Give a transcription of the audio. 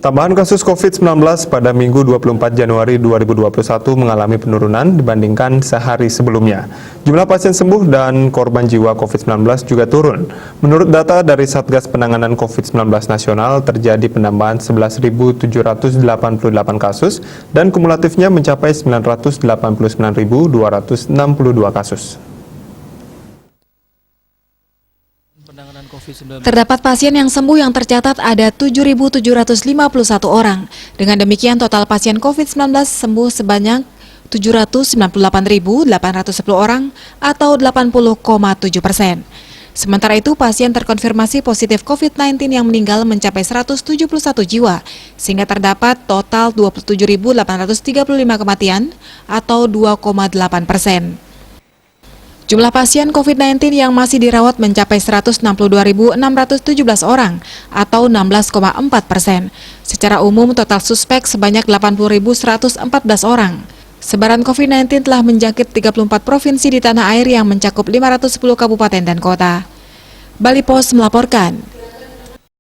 Tambahan kasus COVID-19 pada Minggu 24 Januari 2021 mengalami penurunan dibandingkan sehari sebelumnya. Jumlah pasien sembuh dan korban jiwa COVID-19 juga turun. Menurut data dari Satgas Penanganan COVID-19 Nasional, terjadi penambahan 11.788 kasus dan kumulatifnya mencapai 989.262 kasus. Terdapat pasien yang sembuh yang tercatat ada 7.751 orang. Dengan demikian total pasien COVID-19 sembuh sebanyak 798.810 orang atau 80,7%. Sementara itu pasien terkonfirmasi positif COVID-19 yang meninggal mencapai 171 jiwa, sehingga terdapat total 27.835 kematian atau 2,8%. Jumlah pasien COVID-19 yang masih dirawat mencapai 162.617 orang atau 16,4%. Secara umum total suspek sebanyak 80.114 orang. Sebaran COVID-19 telah menjangkit 34 provinsi di tanah air yang mencakup 510 kabupaten dan kota. Bali Pos melaporkan.